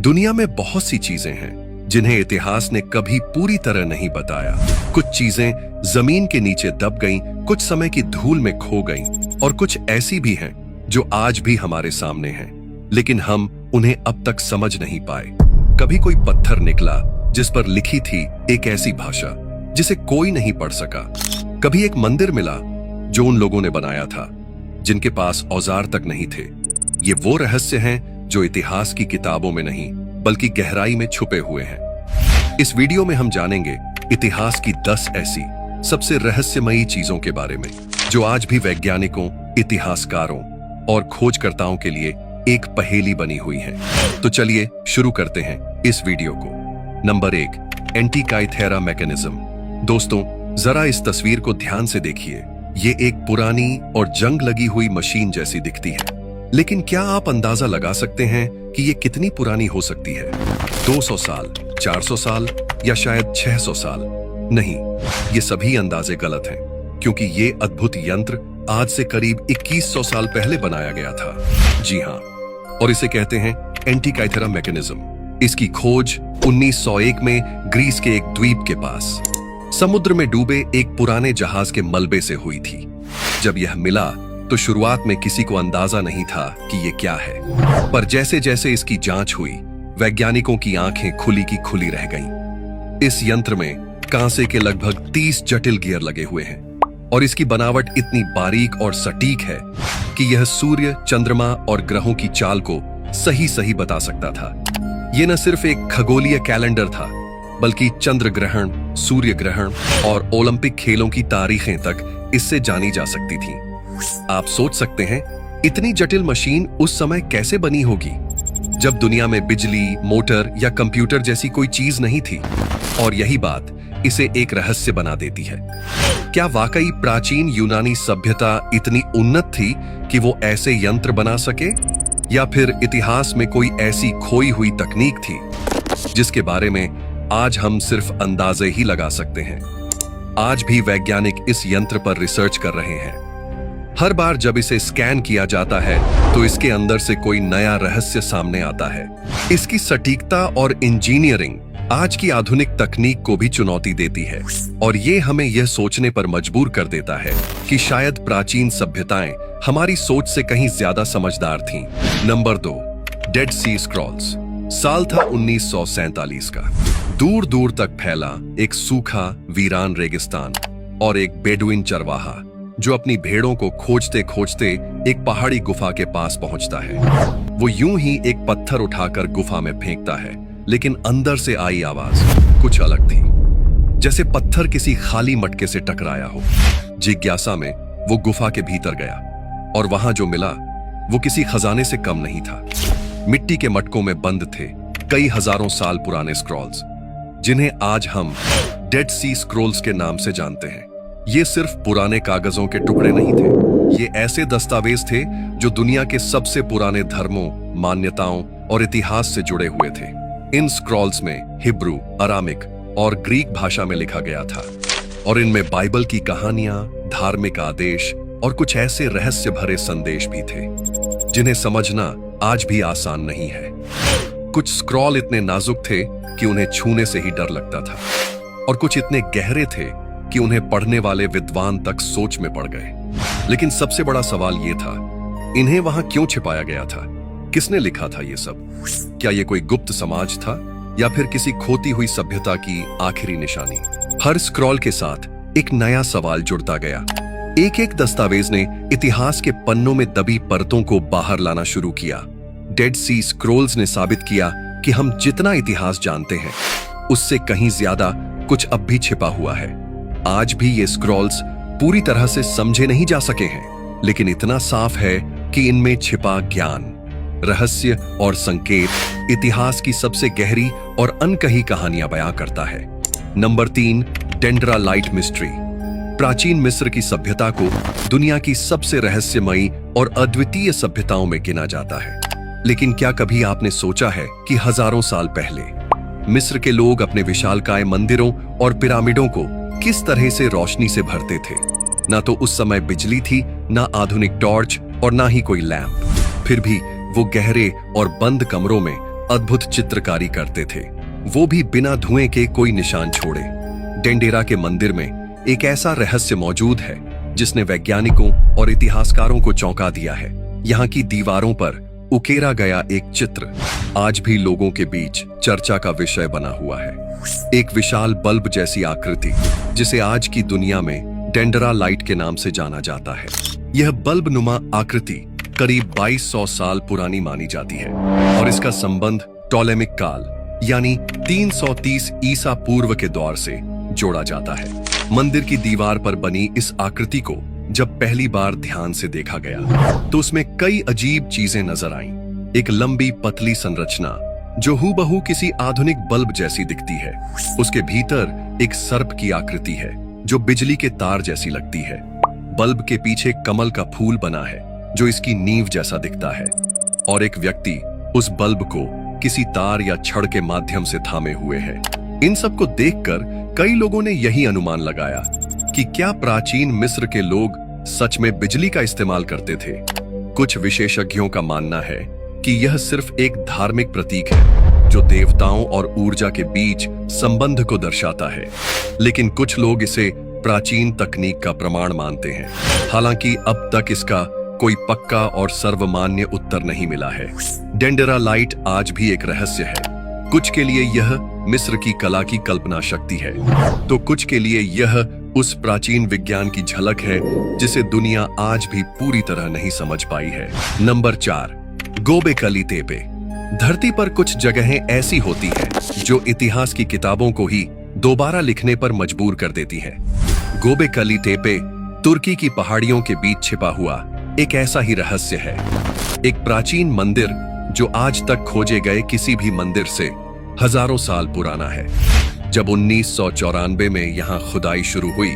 दुनिया में बहुत सी चीजें हैं जिन्हें इतिहास ने कभी पूरी तरह नहीं बताया। कुछ चीजें जमीन के नीचे दब गईं, कुछ समय की धूल में खो गईं, और कुछ ऐसी भी हैं जो आज भी हमारे सामने हैं, लेकिन हम उन्हें अब तक समझ नहीं पाए। कभी कोई पत्थर निकला जिस पर लिखी थी एक ऐसी भाषा जिसे कोई नहीं पढ़ सका। कभी एक मंदिर मिला जो उन लोगों ने बनाया था जिनके पास औजार तक नहीं थे। ये वो रहस्य हैं जो इतिहास की किताबों में नहीं बल्कि गहराई में छुपे हुए हैं। इस वीडियो में हम जानेंगे इतिहास की 10 ऐसी सबसे रहस्यमयी चीजों के बारे में जो आज भी वैज्ञानिकों, इतिहासकारों और खोजकर्ताओं के लिए एक पहेली बनी हुई है। तो चलिए शुरू करते हैं इस वीडियो को। Number 1, Antikythera mechanism. दोस्तों, जरा इस तस्वीर को ध्यान से देखिए। ये एक पुरानी और जंग लगी हुई मशीन जैसी दिखती है, लेकिन क्या आप अंदाजा लगा सकते हैं कि ये कितनी पुरानी हो सकती है? 200 साल, 400 साल या शायद 600 साल? नहीं, ये सभी अंदाजे गलत हैं, क्योंकि ये अद्भुत यंत्र आज से करीब 2100 साल पहले बनाया गया था। जी हाँ, और इसे कहते हैं एंटीकाइथेरा मैकेनिज्म। इसकी खोज 1901 में ग्रीस के एक द्वीप के पास समुद्र में डूबे एक पुराने जहाज के मलबे से हुई थी। जब यह मिला तो शुरुआत में किसी को अंदाजा नहीं था कि ये क्या है, पर जैसे जैसे इसकी जांच हुई, वैज्ञानिकों की आंखें खुली की खुली रह गईं। इस यंत्र में कांसे के लगभग 30 जटिल गियर लगे हुए हैं, और इसकी बनावट इतनी बारीक और सटीक है कि यह सूर्य, चंद्रमा और ग्रहों की चाल को सही सही बता सकता था। यह न सिर्फ एक खगोलीय कैलेंडर था, बल्कि चंद्र ग्रहण, सूर्य ग्रहण और ओलंपिक खेलों की तारीखें तक इससे जानी जा सकती थीं। आप सोच सकते हैं इतनी जटिल मशीन उस समय कैसे बनी होगी, जब दुनिया में बिजली, मोटर या कंप्यूटर जैसी कोई चीज नहीं थी। और यही बात इसे एक रहस्य बना देती है। क्या वाकई प्राचीन यूनानी सभ्यता इतनी उन्नत थी कि वो ऐसे यंत्र बना सके, या फिर इतिहास में कोई ऐसी खोई हुई तकनीक थी जिसके बारे में आज हम सिर्फ अंदाजे ही लगा सकते हैं? आज भी वैज्ञानिक इस यंत्र पर रिसर्च कर रहे हैं। हर बार जब इसे स्कैन किया जाता है तो इसके अंदर से कोई नया रहस्य सामने आता है। इसकी सटीकता और इंजीनियरिंग आज की आधुनिक तकनीक को भी चुनौती देती है, और ये हमें यह सोचने पर मजबूर कर देता है कि शायद प्राचीन सभ्यताएं हमारी सोच से कहीं ज्यादा समझदार थीं। नंबर 2, डेड सी स्क्रॉल्स। साल था 1947 का। दूर दूर तक फैला एक सूखा, वीरान रेगिस्तान और एक बेडुइन चरवाहा जो अपनी भेड़ों को खोजते खोजते एक पहाड़ी गुफा के पास पहुंचता है। वो यूं ही एक पत्थर उठाकर गुफा में फेंकता है, लेकिन अंदर से आई आवाज कुछ अलग थी, जैसे पत्थर किसी खाली मटके से टकराया हो। जिज्ञासा में वो गुफा के भीतर गया, और वहां जो मिला वो किसी खजाने से कम नहीं था। मिट्टी के मटकों में बंद थे कई हजारों साल पुराने स्क्रॉल्स, जिन्हें आज हम डेड सी स्क्रॉल्स के नाम से जानते हैं। ये सिर्फ पुराने कागजों के टुकड़े नहीं थे, ये ऐसे दस्तावेज थे जो दुनिया के सबसे पुराने धर्मों, मान्यताओं और इतिहास से जुड़े हुए थे। इन स्क्रॉल्स में हिब्रू, अरामिक और ग्रीक भाषा में लिखा गया था, और इनमें बाइबल की कहानियां, धार्मिक आदेश और कुछ ऐसे रहस्य भरे संदेश भी थे जिन्हें समझना आज भी आसान नहीं है। कुछ स्क्रॉल इतने नाजुक थे कि उन्हें छूने से ही डर लगता था, और कुछ इतने गहरे थे कि उन्हें पढ़ने वाले विद्वान तक सोच में पड़ गए। लेकिन सबसे बड़ा सवाल यह था, इन्हें वहां क्यों छिपाया गया था? किसने लिखा था ये सब? क्या ये कोई गुप्त समाज था, या फिर किसी खोती हुई सभ्यता की आखिरी निशानी? हर स्क्रॉल के साथ एक नया सवाल जुड़ता गया। एक एक दस्तावेज ने इतिहास के पन्नों में दबी परतों को बाहर लाना शुरू किया। डेड सी स्क्रॉल्स ने साबित किया कि हम जितना इतिहास जानते हैं उससे कहीं ज्यादा कुछ अब भी छिपा हुआ है। आज भी ये स्क्रॉल्स पूरी तरह से समझे नहीं जा सके हैं, लेकिन इतना साफ है कि इनमें छिपा ज्ञान, रहस्य और संकेत इतिहास की सबसे गहरी और अनकही कहानियां बयां करता है। Number 3, Dendera light mystery. प्राचीन मिस्र की सभ्यता को दुनिया की सबसे रहस्यमयी और अद्वितीय सभ्यताओं में गिना जाता है। लेकिन क्या कभी आपने सोचा है कि हजारों साल पहले मिस्र के लोग अपने विशालकाय मंदिरों और पिरामिडों को किस तरह से रोशनी से भरते थे? ना तो उस समय बिजली थी, ना आधुनिक टॉर्च और ना ही कोई लैंप। फिर भी वो गहरे और बंद कमरों में अद्भुत चित्रकारी करते थे, वो भी बिना धुएं के कोई निशान छोड़े। डेंडेरा के मंदिर में एक ऐसा रहस्य मौजूद है जिसने वैज्ञानिकों और इतिहासकारों को चौंका दिया है। यहाँ की दीवारों पर उकेरा गया एक चित्र आज भी लोगों के बीच चर्चा का विषय बना हुआ है। एक विशाल बल्ब जैसी आकृति जिसे आज की दुनिया में डेंडेरा लाइट के नाम से जाना जाता है। यह बल्ब नुमा आकृति करीब 2200 साल पुरानी मानी जाती है और इसका संबंध टॉलेमिक काल यानी 330 ईसा पूर्व के दौर से जोड़ा जाता है। मंदिर की दीवार पर बनी इस आकृति को जब पहली बार ध्यान से देखा गया तो उसमें कई अजीब चीजें नजर आईं। एक लंबी पतली संरचना जो हूबहू किसी आधुनिक बल्ब जैसी दिखती है। उसके भीतर एक सर्प की आकृति है जो बिजली के तार जैसी लगती है। बल्ब के पीछे कमल का फूल बना है जो इसकी नींव जैसा दिखता है और एक व्यक्ति उस बल्ब को किसी तार या छड़ के माध्यम से थामे हुए है। इन सब को देखकर कई लोगों ने यही अनुमान लगाया कि क्या प्राचीन मिस्र के लोग सच में बिजली का इस्तेमाल करते थे। कुछ विशेषज्ञों का मानना है कि यह सिर्फ एक धार्मिक प्रतीक है जो देवताओं और ऊर्जा के बीच संबंध को दर्शाता है, लेकिन कुछ लोग इसे प्राचीन तकनीक का प्रमाण मानते हैं। हालांकि अब तक इसका कोई पक्का और सर्वमान्य उत्तर नहीं मिला है। डेंडेरा लाइट आज भी एक रहस्य है। कुछ के लिए यह मिस्र की कला की कल्पना शक्ति है, तो कुछ के लिए यह उस प्राचीन विज्ञान की झलक है जिसे दुनिया आज भी पूरी तरह नहीं समझ पाई है। Number 4, Gobekli तेपे। धरती पर कुछ जगहें ऐसी होती हैं जो इतिहास की किताबों को ही दोबारा लिखने पर मजबूर कर देती हैं। गोबेकली तेपे तुर्की की पहाड़ियों के बीच छिपा हुआ एक ऐसा ही रहस्य है। एक प्राचीन मंदिर जो आज तक खोजे गए किसी भी मंदिर से हजारों साल पुराना है। जब 1994 में यहाँ खुदाई शुरू हुई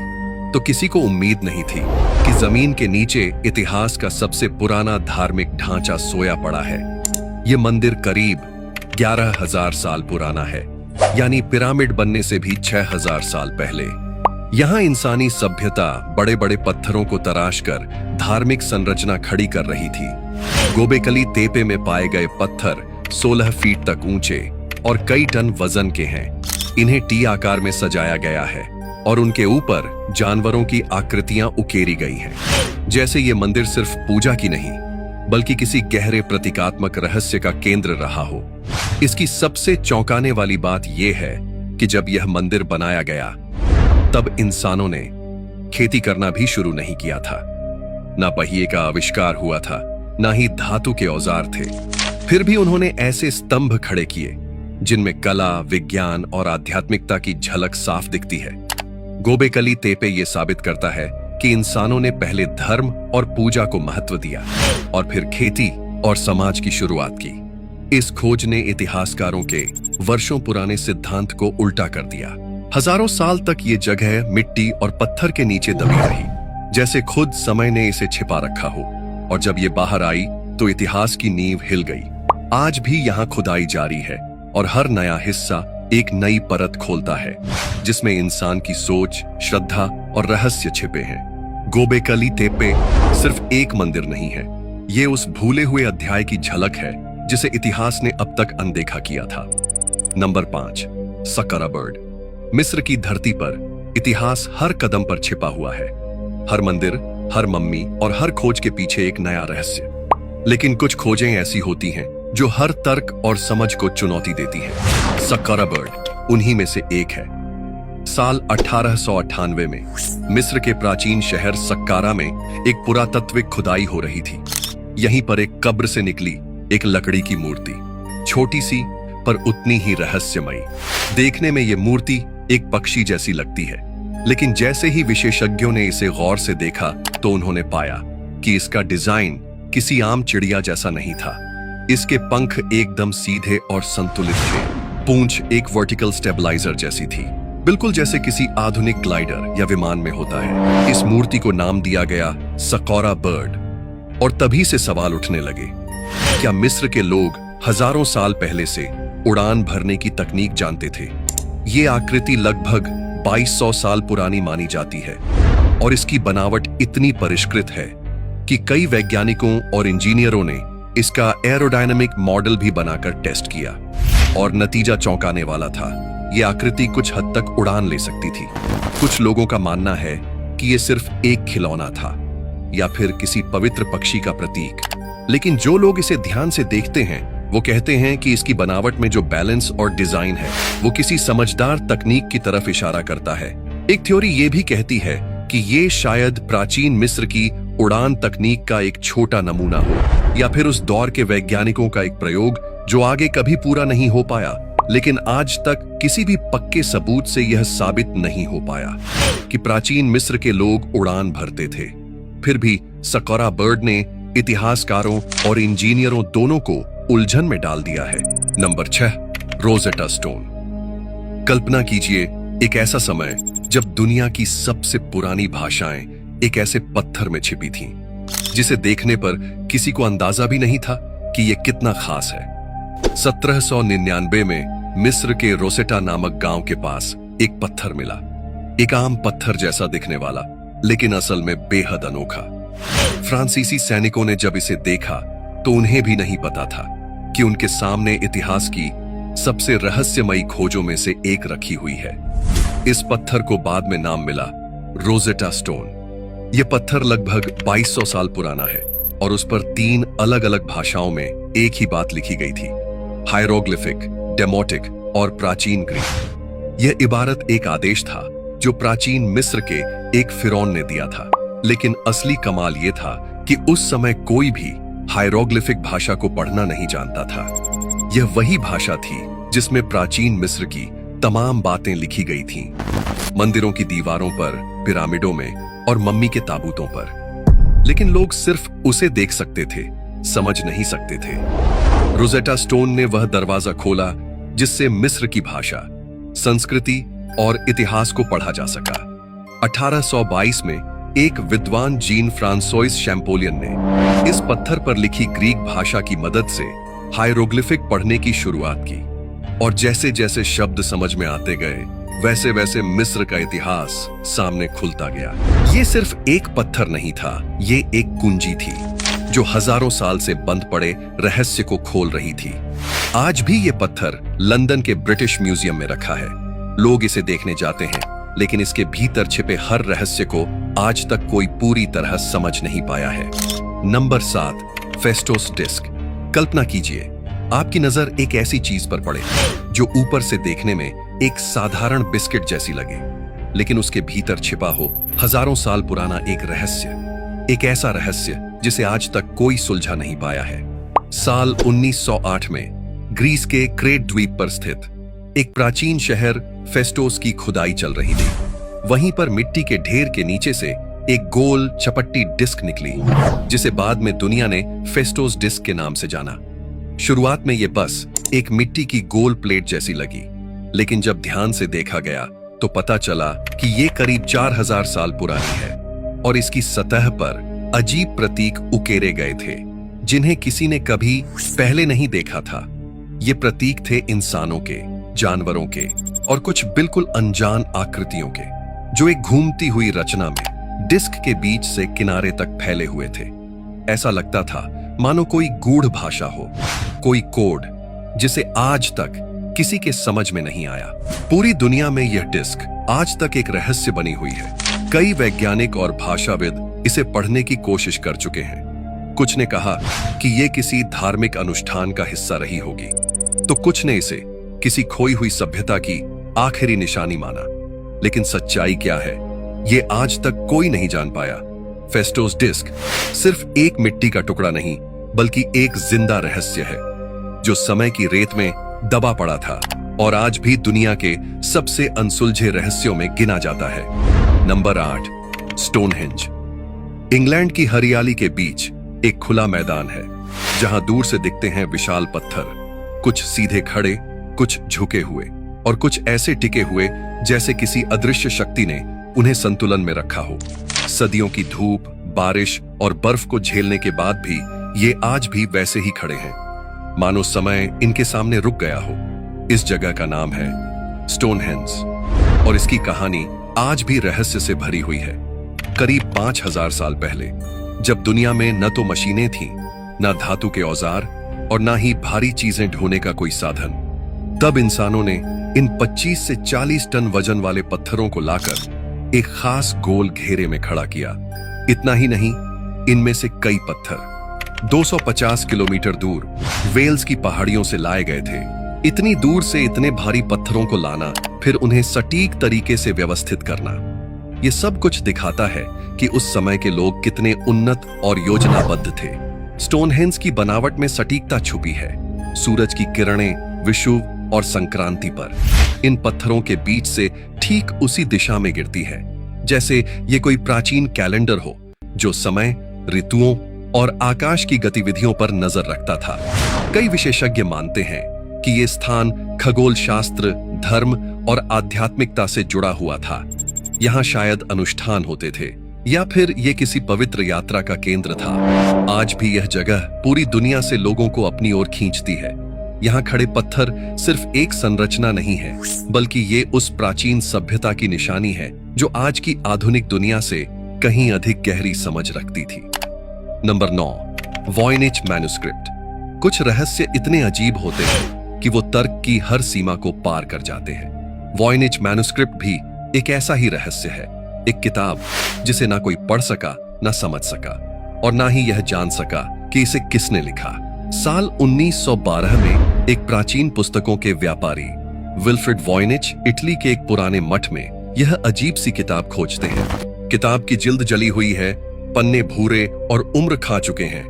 तो किसी को उम्मीद नहीं थी कि जमीन के नीचे इतिहास का सबसे पुराना धार्मिक ढांचा सोया पड़ा है। ये मंदिर करीब 11,000 साल पुराना है, यानी पिरामिड बनने से भी 6,000 साल पहले। यहाँ इंसानी सभ्यता बड़े बड़े पत्थरों को तराश कर धार्मिक संरचना खड़ी कर रही थी। गोबेकली तेपे में पाए गए पत्थर 16 फीट तक ऊंचे और कई टन वजन के हैं। इन्हें टी आकार में सजाया गया है और उनके ऊपर जानवरों की आकृतियां उकेरी गई हैं, जैसे ये मंदिर सिर्फ पूजा की नहीं बल्कि किसी गहरे प्रतीकात्मक रहस्य का केंद्र रहा हो। इसकी सबसे चौंकाने वाली बात यह है कि जब यह मंदिर बनाया गया तब इंसानों ने खेती करना भी शुरू नहीं किया था। ना पहिए का आविष्कार हुआ था, ना ही धातु के औजार थे। फिर भी उन्होंने ऐसे स्तंभ खड़े किए जिनमें कला, विज्ञान और आध्यात्मिकता की झलक साफ दिखती है। गोबेकली तेपे ये साबित करता है कि इंसानों ने पहले धर्म और पूजा को महत्व दिया और फिर खेती और समाज की शुरुआत की। इस खोज ने इतिहासकारों के वर्षों पुराने सिद्धांत को उल्टा कर दिया। हजारों साल तक ये जगह मिट्टी और पत्थर के नीचे दबी रही, जैसे खुद समय ने इसे छिपा रखा हो, और जब ये बाहर आई तो इतिहास की नींव हिल गई। आज भी यहाँ खुदाई जारी है और हर नया हिस्सा एक नई परत खोलता है जिसमें इंसान की सोच, श्रद्धा और रहस्य छिपे हैं। गोबेकली तेपे सिर्फ एक मंदिर नहीं है, ये उस भूले हुए अध्याय की झलक है जिसे इतिहास ने अब तक अनदेखा किया था। Number 5, Saqqara bird. मिस्र की धरती पर इतिहास हर कदम पर छिपा हुआ है। हर मंदिर, हर मम्मी और हर खोज के पीछे एक नया रहस्य। लेकिन कुछ खोजें ऐसी होती हैं जो हर तर्क और समझ को चुनौती देती हैं। सक्कारा बर्ड उन्हीं में से एक है। साल 1898 में मिस्र के प्राचीन शहर सक्कारा में एक पुरातत्विक खुदाई हो रही थी। यहीं पर एक कब्र से निकली एक लकड़ी की मूर्ति, छोटी सी पर उतनी ही रहस्यमयी। देखने में ये मूर्ति एक पक्षी जैसी लगती है, लेकिन जैसे ही विशेषज्ञों ने इसे गौर से देखा तो उन्होंने पाया कि इसका डिजाइन किसी आम चिड़िया जैसा नहीं था। इसके पंख एकदम सीधे और संतुलित थे। पूंछ एक वर्टिकल स्टेबलाइजर जैसी थी, बिल्कुल जैसे किसी आधुनिक ग्लाइडर या विमान में होता है। इस मूर्ति को नाम दिया गया सक्कारा बर्ड। और तभी से सवाल उठने लगे, क्या मिस्र के लोग हजारों साल पहले से उड़ान भरने की तकनीक जानते थे? ये आकृति लगभग 2200 साल पुरानी मानी जाती है और इसकी बनावट इतनी परिष्कृत है कि कई वैज्ञानिकों और इंजीनियरों ने इसका एरोडायनामिक मॉडल भी बनाकर टेस्ट किया। और नतीजा चौंकाने वाला था। ये आकृति कुछ हद तक उड़ान ले सकती थी। कुछ लोगों का मानना है कि ये सिर्फ एक खिलौना था या फिर किसी पवित्र पक्षी का प्रतीक। लेकिन जो लोग इसे ध्यान से देखते हैं वो कहते हैं कि इसकी बनावट में जो बैलेंस और डिजाइन है वो किसी समझदार तकनीक की तरफ इशारा करता है। एक थ्योरी ये भी कहती है कि ये शायद प्राचीन मिस्र की उड़ान तकनीक का एक छोटा नमूना हो या फिर उस दौर के वैज्ञानिकों का एक प्रयोग जो आगे कभी पूरा नहीं हो पाया, लेकिन आज तक किसी भी पक्के सबूत से यह साबित नहीं हो पाया कि प्राचीन मिस्र के लोग उड़ान भरते थे। फिर भी सक्कोरा बर्ड ने इतिहासकारों और इंजीनियरों दोनों को उलझन में डाल दिया है। Number 6, Rosetta stone. कल्पना कीजिए एक ऐसा समय जब दुनिया की सबसे पुरानी भाषाएं एक ऐसे पत्थर में छिपी थीं, जिसे देखने पर किसी को अंदाजा भी नहीं था कि यह कितना खास है। 1799 में मिस्र के रोसेटा नामक गांव के पास एक पत्थर मिला। एक आम पत्थर जैसा दिखने वाला, लेकिन असल में बेहद अनोखा। फ्रांसीसी सैनिकों ने जब इसे देखा तो उन्हें भी नहीं पता था कि उनके सामने इतिहास की सबसे रहस्यमयी खोजों में से एक रखी हुई है। इस पत्थर को बाद में नाम मिला रोजेटा स्टोन। यह पत्थर लगभग 2200 साल पुराना है और उस पर 3 अलग अलग भाषाओं में एक ही बात लिखी गई थी, हायरोग्लिफिक, डेमोटिक और प्राचीन ग्रीक। यह इबारत एक आदेश था जो प्राचीन मिस्र के एक फिरौन ने दिया था। लेकिन असली कमाल यह था कि उस समय कोई भी हायरोग्लिफिक भाषा को पढ़ना नहीं जानता था। यह वही भाषा थी जिसमें प्राचीन मिस्र की तमाम बातें लिखी गई थीं, मंदिरों की दीवारों पर, पिरामिडों में और मम्मी के ताबूतों पर। लेकिन लोग सिर्फ उसे देख सकते थे, समझ नहीं सकते थे। रोजेटा स्टोन ने वह दरवाजा खोला जिससे मिस्र की भाषा, संस्कृति और इतिहास को पढ़ा जा सका। 1822 में एक विद्वान जीन फ्रांसोइस शैम्पोलियन ने इस पत्थर पर लिखी ग्रीक भाषा की मदद से हायरोग्लिफिक पढ़ने की शुरुआत की, और जैसे जैसे शब्द समझ में आते गए वैसे वैसे मिस्र का इतिहास सामने खुलता गया। ये सिर्फ एक पत्थर नहीं था, ये एक कुंजी थी जो हजारों साल से बंद पड़े रहस्य को खोल रही थी। आज भी ये पत्थर लंदन के ब्रिटिश म्यूजियम में रखा है। लोग इसे देखने जाते हैं, लेकिन इसके भीतर छिपे हर रहस्य को आज तक कोई पूरी तरह समझ नहीं पाया है। Number 7, फेस्टोस disc. कल्पना कीजिए आपकी नजर एक ऐसी चीज पर पड़े जो ऊपर से देखने में एक साधारण बिस्किट जैसी लगे, लेकिन उसके भीतर छिपा हो हजारों साल पुराना एक रहस्य। एक ऐसा रहस्य जिसे आज तक कोई सुलझा नहीं पाया है। साल 1908 में ग्रीस के क्रेट द्वीप पर स्थित एक प्राचीन शहर फेस्टोस की खुदाई चल रही थी। वहीं पर मिट्टी के ढेर के नीचे से एक गोल चपट्टी डिस्क निकली, जिसे बाद में दुनिया ने फेस्टोस डिस्क के नाम से जाना। शुरुआत में यह बस एक मिट्टी की गोल प्लेट जैसी लगी, लेकिन जब ध्यान से देखा गया तो पता चला कि यह करीब 4000 साल पुरानी है और इसकी सतह पर अजीब प्रतीक उकेरे गए थे जिन्हें किसी ने कभी पहले नहीं देखा था। ये प्रतीक थे इंसानों के, जानवरों के और कुछ बिल्कुल अनजान आकृतियों के, जो एक घूमती हुई रचना में डिस्क के बीच से किनारे तक फैले हुए थे। ऐसा लगता था मानो कोई गूढ़ भाषा हो, कोई कोड जिसे आज तक किसी के समझ में नहीं आया। पूरी दुनिया में यह डिस्क आज तक एक रहस्य बनी हुई है। कई वैज्ञानिक और भाषाविद इसे पढ़ने की कोशिश कर चुके हैं। कुछ ने कहा कि यह किसी धार्मिक अनुष्ठान का हिस्सा रही होगी, तो कुछ ने इसे किसी खोई हुई सभ्यता की आखिरी निशानी माना। लेकिन सच्चाई क्या है, ये आज तक कोई नहीं जान पाया। फेस्टोस डिस्क सिर्फ एक मिट्टी का टुकड़ा नहीं, बल्कि एक जिंदा रहस्य है जो समय की रेत में दबा पड़ा था और आज भी दुनिया के सबसे अनसुलझे रहस्यों में गिना जाता है। Number 8, Stonehenge. इंग्लैंड की हरियाली के बीच एक खुला मैदान है जहां दूर से दिखते हैं विशाल पत्थर, कुछ सीधे खड़े, कुछ झुके हुए और कुछ ऐसे टिके हुए जैसे किसी अदृश्य शक्ति ने उन्हें संतुलन में रखा हो। सदियों की धूप, बारिश और बर्फ को झेलने के बाद भी ये आज भी वैसे ही खड़े हैं, मानो समय इनके सामने रुक गया हो। इस जगह का नाम है स्टोनहेंज और इसकी कहानी आज भी रहस्य से भरी हुई है। करीब 5000 साल पहले, जब दुनिया में न तो मशीनें थीं, न धातु के औजार और न ही भारी चीजें ढोने का कोई साधन, तब इंसानों ने इन 25 से 40 टन वजन वाले पत्थरों को लाकर एक खास गोल घेरे में खड़ा किया। इतना ही नहीं, इनमें से कई पत्थर 250 किलोमीटर दूर वेल्स की पहाड़ियों से लाए गए थे। इतनी दूर से इतने भारी पत्थरों को लाना, फिर उन्हें सटीक तरीके से व्यवस्थित करना, ये सब कुछ दिखाता है कि उस समय के लोग कितने उन्नत और योजनाबद्ध थे। स्टोनहेंज की बनावट में सटीकता छुपी है। सूरज की किरणें विषुव और संक्रांति पर इन पत्थरों के बीच से ठीक उसी दिशा में गिरती है, जैसे ये कोई प्राचीन कैलेंडर हो जो समय, ऋतुओं और आकाश की गतिविधियों पर नजर रखता था। कई विशेषज्ञ मानते हैं कि ये स्थान खगोल शास्त्र, धर्म और आध्यात्मिकता से जुड़ा हुआ था। यहाँ शायद अनुष्ठान होते थे या फिर ये किसी पवित्र यात्रा का केंद्र था। आज भी यह जगह पूरी दुनिया से लोगों को अपनी ओर खींचती है। यहाँ खड़े पत्थर सिर्फ एक संरचना नहीं है, बल्कि ये उस प्राचीन सभ्यता की निशानी है जो आज की आधुनिक दुनिया से कहीं अधिक गहरी समझ रखती थी। Number 9, Voynich manuscript. कुछ रहस्य इतने अजीब होते हैं कि वो तर्क की हर सीमा को पार कर जाते हैं। वॉयनिच मैन्युस्क्रिप्ट भी एक ऐसा ही रहस्य है, एक किताब जिसे ना कोई पढ़ सका, ना समझ सका और ना ही यह जान सका कि इसे किसने लिखा। साल 1912 में एक प्राचीन पुस्तकों के व्यापारी विल्फ्रेड वॉयनिच इटली के एक पुराने मठ में यह अजीब सी किताब खोजते हैं। किताब की जिल्द जली हुई है, पन्ने भूरे और उम्र खा चुके हैं,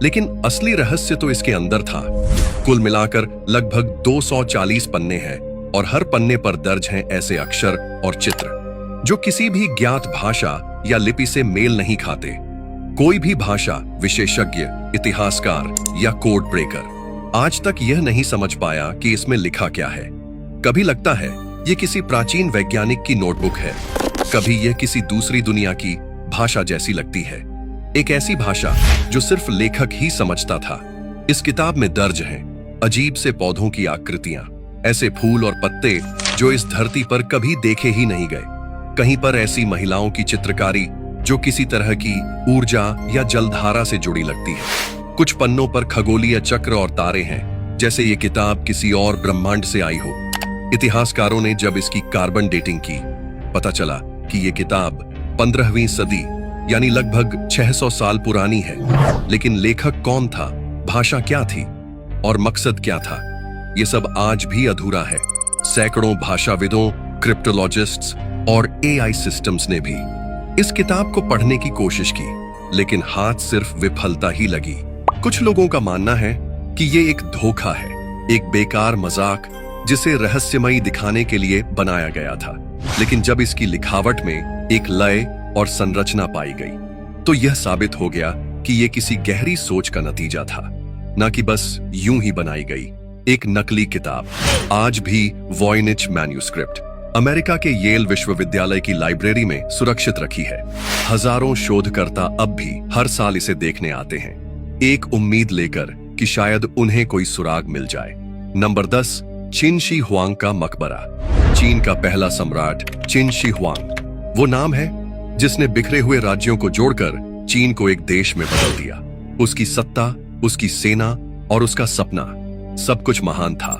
लेकिन असली रहस्य तो इसके अंदर था। कुल मिलाकर लगभग 240 पन्ने हैं और हर पन्ने पर दर्ज हैं ऐसे अक्षर और चित्र जो किसी भी ज्ञात भाषा या लिपि से मेल नहीं खाते। कोई भी भाषा विशेषज्ञ, इतिहासकार या कोड ब्रेकर आज तक यह नहीं समझ पाया कि इसमें लिखा क्या है। कभी लगता है यह किसी प्राचीन वैज्ञानिक की नोटबुक है, कभी यह किसी दूसरी दुनिया की भाषा जैसी लगती है, एक ऐसी भाषा जो सिर्फ लेखक ही समझता था। इस किताब में दर्ज हैं अजीब से पौधों की आकृतियां, ऐसे फूल और पत्ते जो इस धरती पर कभी देखे ही नहीं गए। कहीं पर ऐसी महिलाओं की चित्रकारी जो किसी तरह की ऊर्जा या जलधारा से जुड़ी लगती है। कुछ पन्नों पर खगोलीय चक्र और तारे हैं, जैसे ये किताब किसी और ब्रह्मांड से आई हो। इतिहासकारों ने जब इसकी कार्बन डेटिंग की, पता चला कि ये किताब 15वीं सदी यानी लगभग 600 साल पुरानी है। लेकिन लेखक कौन था, भाषा क्या थी और मकसद क्या था, ये सब आज भी अधूरा है। सैकड़ों भाषाविदों, क्रिप्टोलॉजिस्ट्स और एआई सिस्टम्स ने भी इस किताब को पढ़ने की कोशिश की, लेकिन हाथ सिर्फ विफलता ही लगी। कुछ लोगों का मानना है कि ये एक धोखा है, एक बेकार मजाक जिसे रहस्यमयी दिखाने के लिए बनाया गया था। लेकिन जब इसकी लिखावट में एक लय और संरचना पाई गई, तो यह साबित हो गया कि यह किसी गहरी सोच का नतीजा था, न कि बस यूं ही बनाई गई एक नकली किताब। आज भी वॉयनिच मैन्युस्क्रिप्ट अमेरिका के येल विश्वविद्यालय की लाइब्रेरी में सुरक्षित रखी है। हजारों शोधकर्ता अब भी हर साल इसे देखने आते हैं, एक उम्मीद लेकर कि शायद उन्हें कोई सुराग मिल जाए। नंबर 10, चिन शी हुआंग का मकबरा। चीन का पहला सम्राट चिन शी हुआंग वो नाम है जिसने बिखरे हुए राज्यों को जोड़कर चीन को एक देश में बदल दिया। उसकी सत्ता, उसकी सेना और उसका सपना, सब कुछ महान था।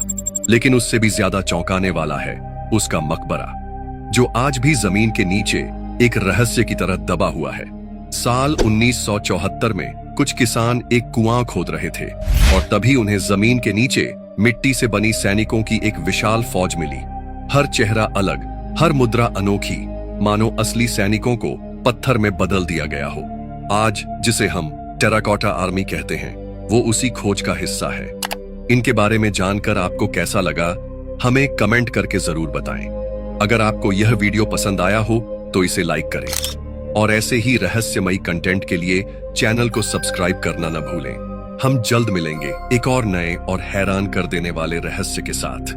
लेकिन उससे भी ज्यादा चौंकाने वाला है उसका मकबरा, जो आज भी जमीन के नीचे एक रहस्य की तरह दबा हुआ है। साल 1974 में कुछ किसान एक कुआं खोद रहे थे और तभी उन्हें जमीन के नीचे मिट्टी से बनी सैनिकों की एक विशाल फौज मिली। हर चेहरा अलग, हर मुद्रा अनोखी, मानो असली सैनिकों को पत्थर में बदल दिया गया हो। आज जिसे हम टेराकोटा आर्मी कहते हैं, वो उसी खोज का हिस्सा है। इनके बारे में जानकर आपको कैसा लगा, हमें कमेंट करके जरूर बताएं। अगर आपको यह वीडियो पसंद आया हो तो इसे लाइक करें और ऐसे ही रहस्यमयी कंटेंट के लिए चैनल को सब्सक्राइब करना न भूलें। हम जल्द मिलेंगे एक और नए और हैरान कर देने वाले रहस्य के साथ।